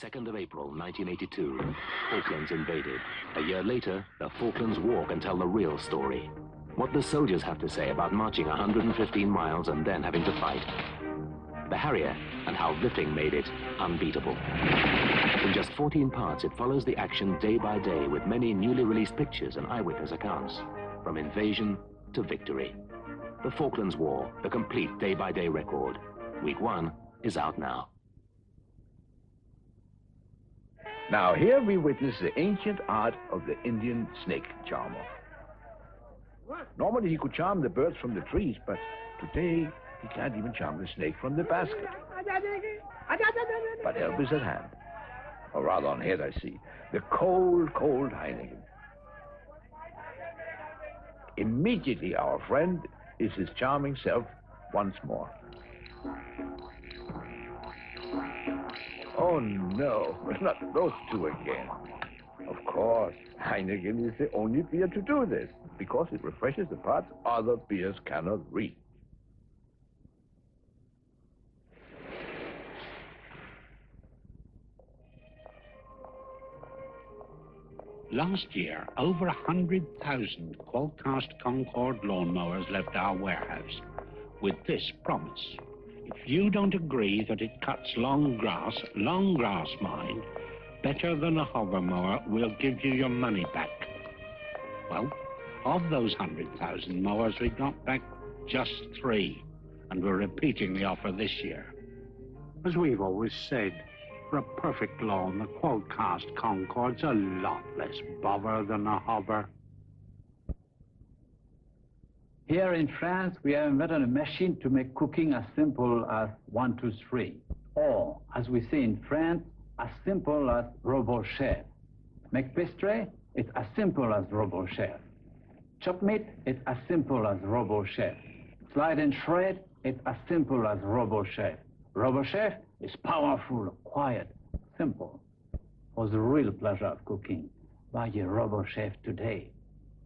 2nd of April, 1982. Falklands invaded. A year later, the Falklands War can tell the real story. What the soldiers have to say about marching 115 miles and then having to fight. The Harrier, and how Ripping made it unbeatable. In just 14 parts, it follows the action day by day with many newly released pictures and eyewitness accounts, from invasion to victory. The Falklands War, the complete day-by-day record. Week 1 is out now. Now here we witness the ancient art of the Indian snake charmer. Normally he could charm the birds from the trees, but today he can't even charm the snake from the basket. But help is at hand. Or rather on head, I see. The cold, cold Heineken. Immediately our friend is his charming self once more. Oh no, not those two again. Of course, Heineken is the only beer to do this, because it refreshes the parts other beers cannot reach. Last year, over 100,000 Qualcast Concorde lawnmowers left our warehouse with this promise. If you don't agree that it cuts long grass mind, better than a hover mower, we'll give you your money back. Well, of those 100,000 mowers, we got back just 3, and we're repeating the offer this year. As we've always said, for a perfect lawn, the Qualcast Concorde's a lot less bother than a hover. Here in France, we have invented a machine to make cooking as simple as 1, 2, 3. Or, as we say in France, as simple as RoboChef. Make pastry, it's as simple as RoboChef. Chop meat, it's as simple as RoboChef. Slide and shred, it's as simple as RoboChef. RoboChef is powerful, quiet, simple. For the real pleasure of cooking, buy a RoboChef today.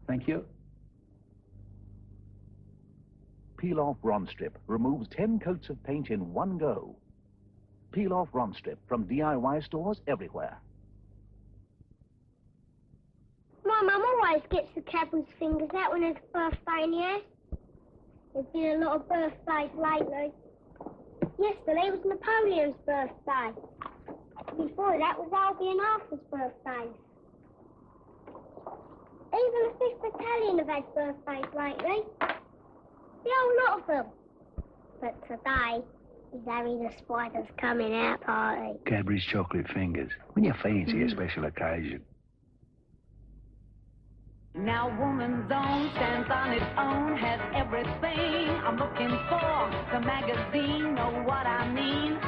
Thank you. Peel off Ronstrip removes 10 coats of paint in one go. Peel off Ronstrip from DIY stores everywhere. My mum always gets the Cadburys Fingers out when it's birthday in the year. There's been a lot of birthdays lately. Yesterday was Napoleon's birthday. Before that was Albie and Arthur's birthday. Even the 5th Battalion have had birthdays lately. The whole lot of them. But today is Harry the Spider's coming out party. Cadbury's chocolate fingers, when you fancy a special occasion. Now woman's own stands on its own, has everything I'm looking for. The magazine, know what I mean?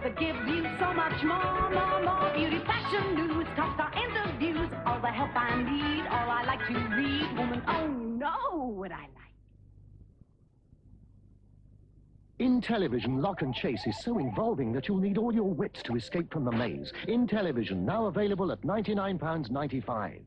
That gives you so much more beauty, fashion news, top star interviews, all the help I need, all I like to read. Woman's own, you know what I like. Intelivision Lock and Chase is so involving that you'll need all your wits to escape from the maze. Intelivision, now available at £99.95.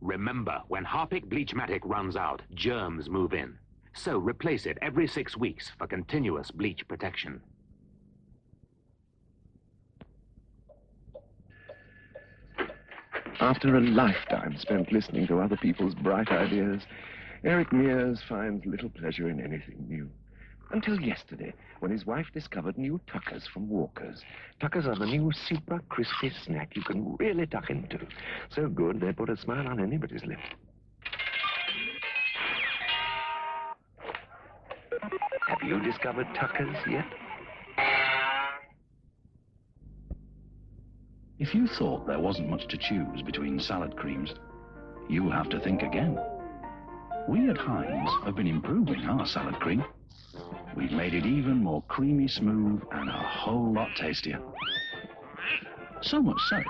Remember, when Harpic Bleachmatic runs out, germs move in. So replace it every 6 weeks for continuous bleach protection. After a lifetime spent listening to other people's bright ideas, Eric Mears finds little pleasure in anything new. Until yesterday, when his wife discovered new tuckers from Walker's. Tuckers are the new super crispy snack you can really tuck into. So good, they put a smile on anybody's lip. Have you discovered tuckers yet? If you thought there wasn't much to choose between salad creams, you have to think again. We at Heinz have been improving our salad cream. We've made it even more creamy smooth and a whole lot tastier. So much so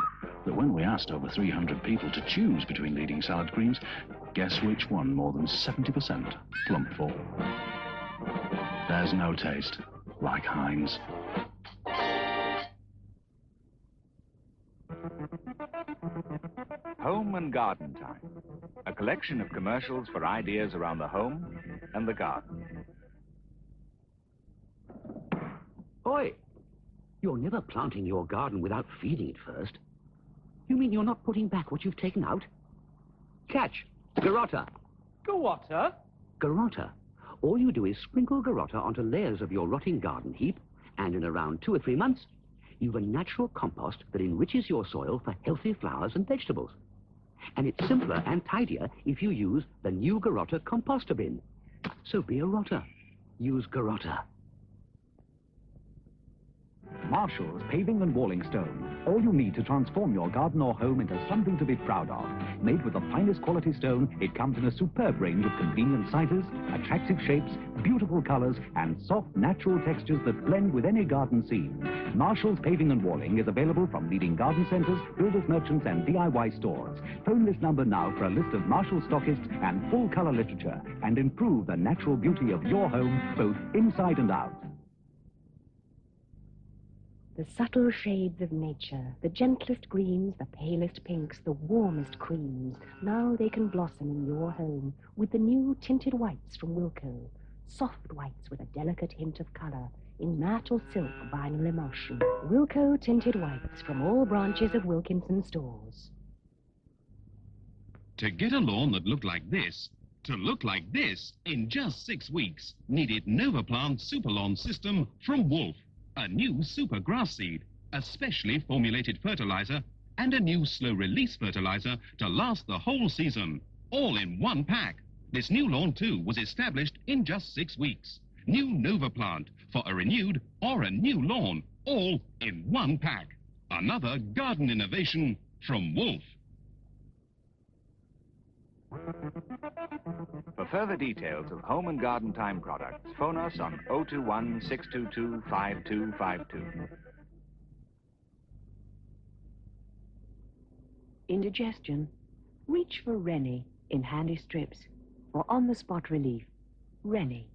that when we asked over 300 people to choose between leading salad creams, guess which one more than 70% plumped for? There's no taste like Heinz. Garden Time, a collection of commercials for ideas around the home and the garden. Oi! You're never planting your garden without feeding it first. You mean you're not putting back what you've taken out? Catch! Garotta! Garotta? Garotta. All you do is sprinkle Garotta onto layers of your rotting garden heap, and in around 2 or 3 months, you've a natural compost that enriches your soil for healthy flowers and vegetables. And it's simpler and tidier if you use the new Garotta composter bin. So be a rotter. Use Garotta. Marshall's Paving and Walling Stone. All you need to transform your garden or home into something to be proud of. Made with the finest quality stone, it comes in a superb range of convenient sizes, attractive shapes, beautiful colors, and soft, natural textures that blend with any garden scene. Marshall's Paving and Walling is available from leading garden centers, builders merchants, and DIY stores. Phone this number now for a list of Marshall stockists and full color literature, and improve the natural beauty of your home, both inside and out. The subtle shades of nature, the gentlest greens, the palest pinks, the warmest creams. Now they can blossom in your home with the new tinted whites from Wilko. Soft whites with a delicate hint of color in matte or silk vinyl emulsion. Wilko tinted whites from all branches of Wilkinsons stores. To get a lawn that looked like this, to look like this in just 6 weeks, needed Novaplant Superlawn system from Wolf. A new super grass seed, a specially formulated fertilizer, and a new slow-release fertilizer to last the whole season, all in one pack. This new lawn, too, was established in just 6 weeks. New Novaplant for a renewed or a new lawn, all in one pack. Another garden innovation from Wolf. For further details of Home and Garden Time products, phone us on 021 622 5252. Indigestion? Reach for Rennie in handy strips. For on-the-spot relief, Rennie.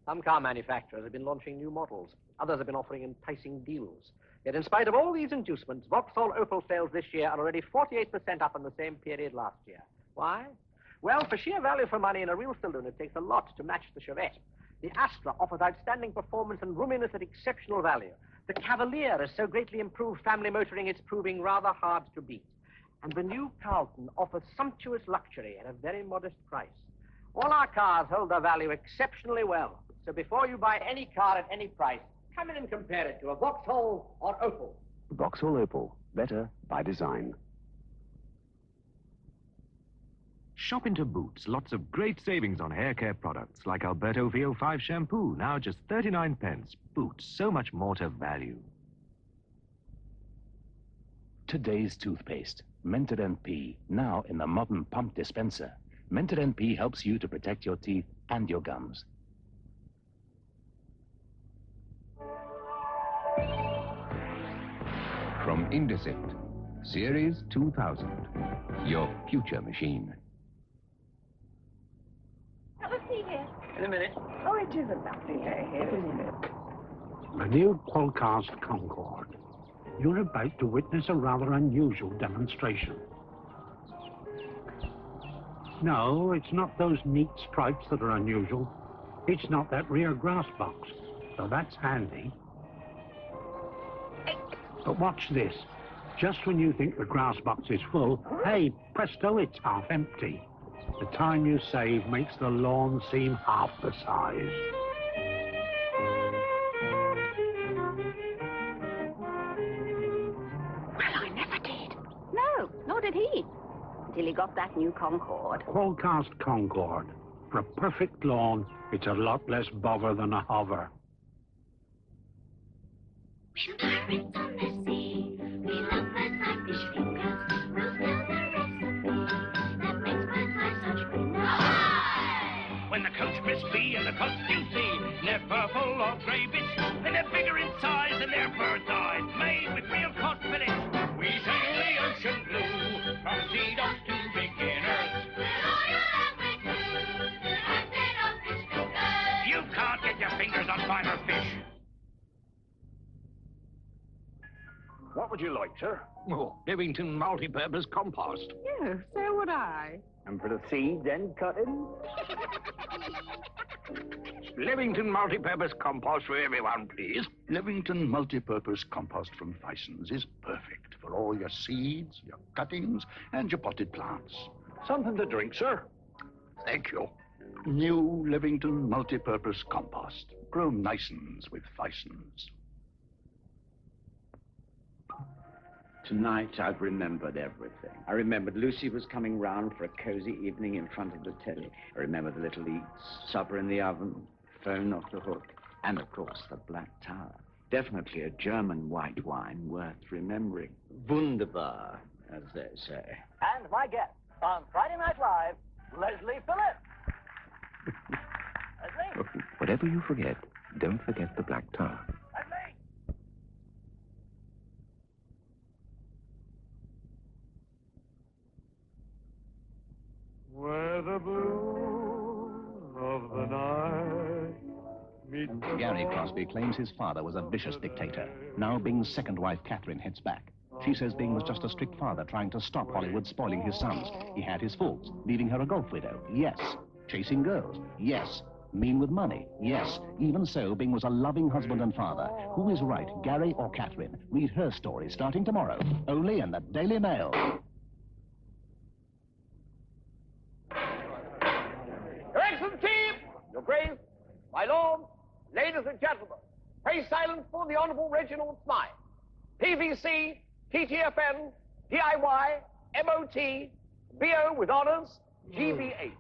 Some car manufacturers have been launching new models. Others have been offering enticing deals. Yet in spite of all these inducements, Vauxhall Opel sales this year are already 48% up on the same period last year. Why? Well, for sheer value for money in a real saloon, it takes a lot to match the Chevette. The Astra offers outstanding performance and roominess at exceptional value. The Cavalier is so greatly improved family motoring, it's proving rather hard to beat. And the new Carlton offers sumptuous luxury at a very modest price. All our cars hold their value exceptionally well. So before you buy any car at any price, come in and compare it to a Vauxhall or Opel. Vauxhall Opel. Better by design. Shop into Boots. Lots of great savings on hair care products like Alberto VO5 shampoo, now just 39 pence. Boots, so much more to value. Today's toothpaste, Mentadent P, now in the modern pump dispenser. Mentadent P helps you to protect your teeth and your gums. From Indesit, Series 2000, your future machine. Have a seat here. In a minute. Oh, it is a lovely day here, isn't it? A new Qualcast Concorde. You're about to witness a rather unusual demonstration. No, it's not those neat stripes that are unusual. It's not that rear grass box, though that's handy. But watch this. Just when you think the grass box is full, hey, presto, it's half empty. The time you save makes the lawn seem half the size. Well, I never did. No, nor did he. Until he got that new Concorde. Qualcast Concorde. For a perfect lawn, it's a lot less bother than a hover. When pirates on the sea, we love birds like fish fingers. We'll build a recipe that makes birds like such great nuts. When the coat's crispy and the coat's juicy, they're purple or grey bits, and they're bigger in size than their bird's eyes, made with real cod fillets. We sail the ocean blue from sea dock to beginners. We're royal and we're true. What would you like, sir? Oh, Levington multi-purpose compost. Yes, so would I. And for the seed, then cutting? Levington multi-purpose compost for everyone, please. Levington multi-purpose compost from Tyson's is perfect for all your seeds, your cuttings, and your potted plants. Something to drink, sir. Thank you. New Levington multi-purpose compost. Grown Tyson's with Tyson's. Tonight, I've remembered everything. I remembered Lucy was coming round for a cozy evening in front of the telly. I remember the little eats, supper in the oven, phone off the hook, and, of course, the Black Tower. Definitely a German white wine worth remembering. Wunderbar, as they say. And my guest on Friday Night Live, Leslie Phillips. Leslie? Whatever you forget, don't forget the Black Tower. Where the blue of the night meets the Gary Crosby claims his father was a vicious dictator. Now Bing's second wife, Catherine, heads back. She says Bing was just a strict father trying to stop Hollywood spoiling his sons. He had his faults, leaving her a golf widow. Yes. Chasing girls. Yes. Mean with money. Yes. Even so, Bing was a loving husband and father. Who is right, Gary or Catherine? Read her story starting tomorrow, only in the Daily Mail. Your Excellency, Your Grace, my lords, ladies and gentlemen, pray silence for the Honourable Reginald Smythe. PVC, TTFN, DIY, MOT, BO with honours, GBH,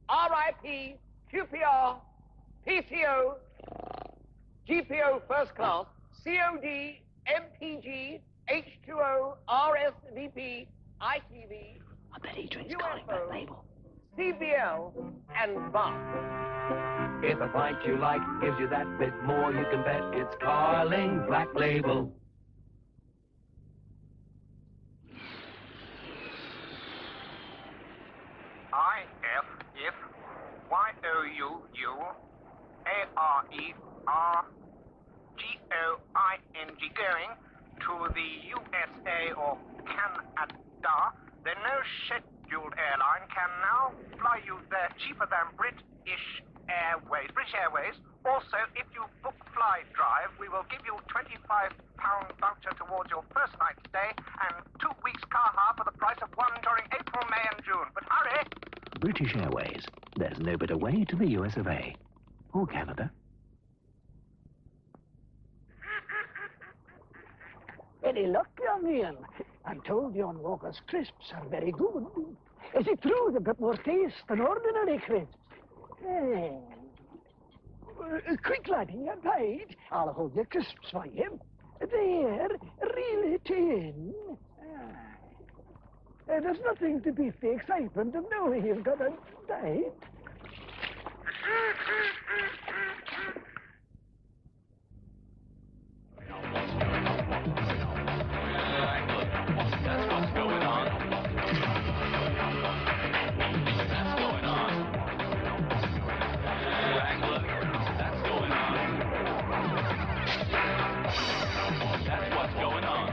RIP, QPR, PCO, GPO First Class, COD, MPG, H2O, RSVP, ITV, I bet he drinks calling that label. CBL, and BAR. If a bite you like gives you that bit more, you can bet it's Carling Black Label. IFYOUARERGOING going to the USA or Canada, then no scheduled airline can now fly you there cheaper than British Airways. Also, if you book Fly Drive, we will give you £25 voucher towards your first night stay and 2 weeks car hire for the price of one during April, May and June. But hurry! British Airways. There's no better way to the US of A. Or Canada. Any luck, young man? I'm told yon Walker's crisps are very good. Is it true they've got more taste than ordinary crisps? Quick, laddie, I'm paid. I'll hold your crisps for you. There, reel it in. There's nothing to beat the excitement of knowing you've got a date. That's what's going on. That's going on. Wrangler, that's going on. That's what's going on.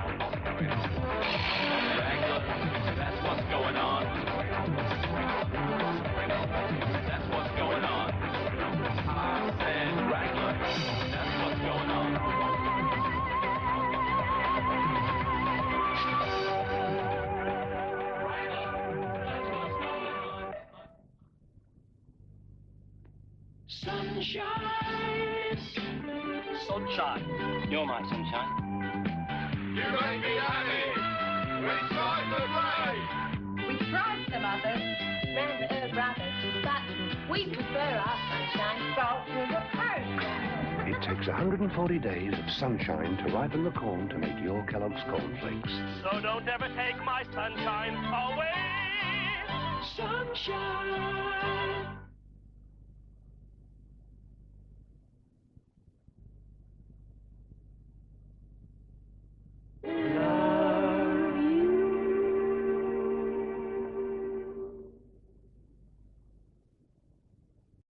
Wrangler, that's what's going on. That's what's going on. I said Wrangler, that's what's going on. Sunshine. Sunshine. You're my sunshine. You make me happy. We tried the play. We tried some others, round brothers, but we prefer our sunshine salt to the curd. It takes 140 days of sunshine to ripen the corn to make your Kellogg's cornflakes. So don't ever take my sunshine away. Sunshine.